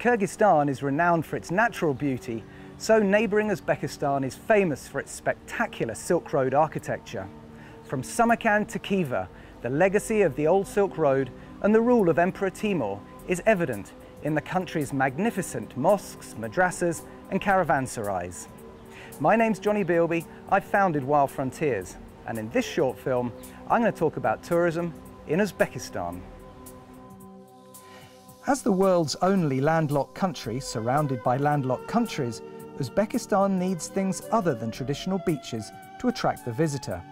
Kyrgyzstan is renowned for its natural beauty, so neighbouring Uzbekistan is famous for its spectacular Silk Road architecture. From Samarkand to Khiva, the legacy of the old Silk Road and the rule of Emperor Timur is evident in the country's magnificent mosques, madrasas and caravanserais. My name's Johnny Bealby, I've founded Wild Frontiers, and in this short film I'm going to talk about tourism in Uzbekistan. As the world's only landlocked country surrounded by landlocked countries, Uzbekistan needs things other than traditional beaches to attract the visitor,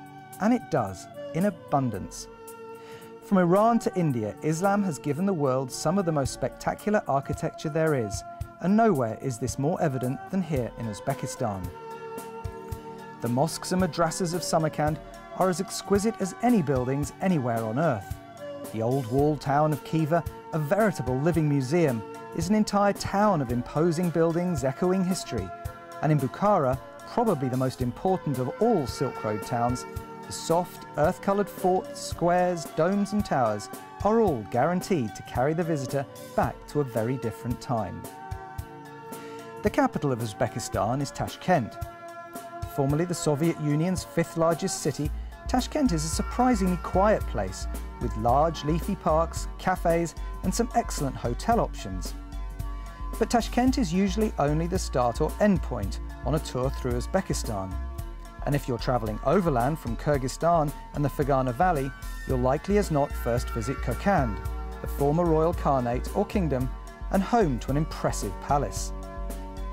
and it does, in abundance. From Iran to India, Islam has given the world some of the most spectacular architecture there is, and nowhere is this more evident than here in Uzbekistan. The mosques and madrasas of Samarkand are as exquisite as any buildings anywhere on earth. The old walled town of Khiva, a veritable living museum, is an entire town of imposing buildings echoing history. And in Bukhara, probably the most important of all Silk Road towns, the soft, earth-coloured forts, squares, domes and towers are all guaranteed to carry the visitor back to a very different time. The capital of Uzbekistan is Tashkent. Formerly the Soviet Union's fifth largest city, Tashkent is a surprisingly quiet place with large leafy parks, cafes and some excellent hotel options. But Tashkent is usually only the start or end point on a tour through Uzbekistan. And if you're travelling overland from Kyrgyzstan and the Fergana Valley, you'll likely as not first visit Kirkand, the former royal khanate or kingdom and home to an impressive palace.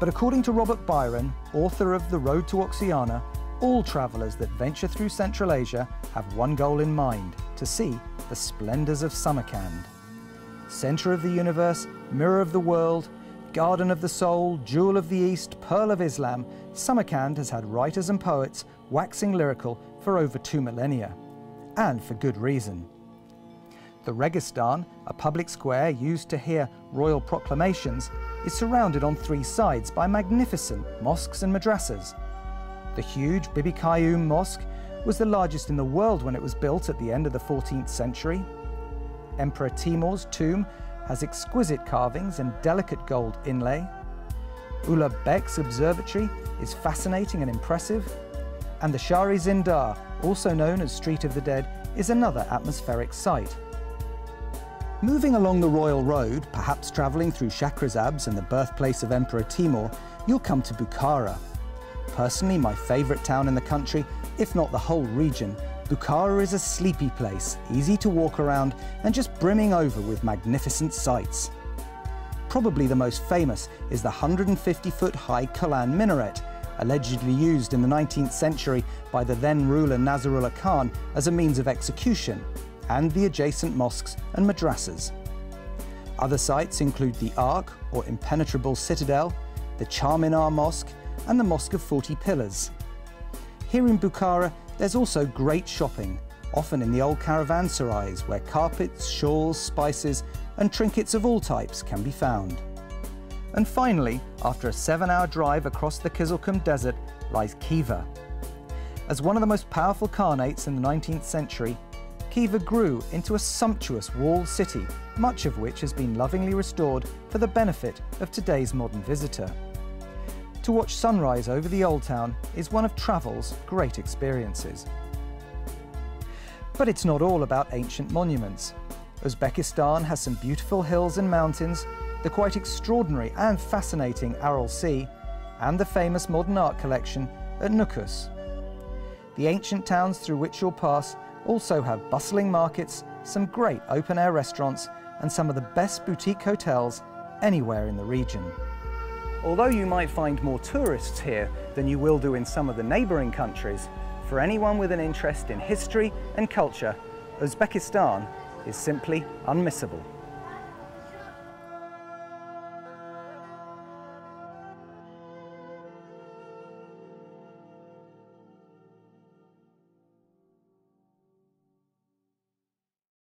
But according to Robert Byron, author of The Road to Oxiana, all travellers that venture through Central Asia have one goal in mind: to see the splendours of Samarkand. Centre of the universe, mirror of the world, garden of the soul, jewel of the East, pearl of Islam, Samarkand has had writers and poets waxing lyrical for over 2 millennia. And for good reason. The Registan, a public square used to hear royal proclamations, is surrounded on 3 sides by magnificent mosques and madrasas. The huge Bibi Qayyum Mosque was the largest in the world when it was built at the end of the 14th century. Emperor Timur's tomb has exquisite carvings and delicate gold inlay. Ulugh Bek's observatory is fascinating and impressive. And the Shari Zindar, also known as Street of the Dead, is another atmospheric site. Moving along the Royal Road, perhaps travelling through Shahrazabs and the birthplace of Emperor Timur, you'll come to Bukhara. Personally, my favourite town in the country, if not the whole region, Bukhara is a sleepy place, easy to walk around and just brimming over with magnificent sights. Probably the most famous is the 150-foot high Kolan minaret, allegedly used in the 19th century by the then ruler Nasrullah Khan as a means of execution, and the adjacent mosques and madrasas. Other sites include the Ark, or Impenetrable Citadel, the Charminar Mosque, and the Mosque of 40 Pillars. Here in Bukhara, there's also great shopping, often in the old caravanserais where carpets, shawls, spices and trinkets of all types can be found. And finally, after a 7-hour drive across the Kizilkum Desert, lies Khiva. As one of the most powerful khanates in the 19th century, Khiva grew into a sumptuous walled city, much of which has been lovingly restored for the benefit of today's modern visitor. To watch sunrise over the old town is one of travel's great experiences. But it's not all about ancient monuments. Uzbekistan has some beautiful hills and mountains, the quite extraordinary and fascinating Aral Sea, and the famous modern art collection at Nukus. The ancient towns through which you'll pass also have bustling markets, some great open-air restaurants, and some of the best boutique hotels anywhere in the region. Although you might find more tourists here than you will do in some of the neighbouring countries, for anyone with an interest in history and culture, Uzbekistan is simply unmissable.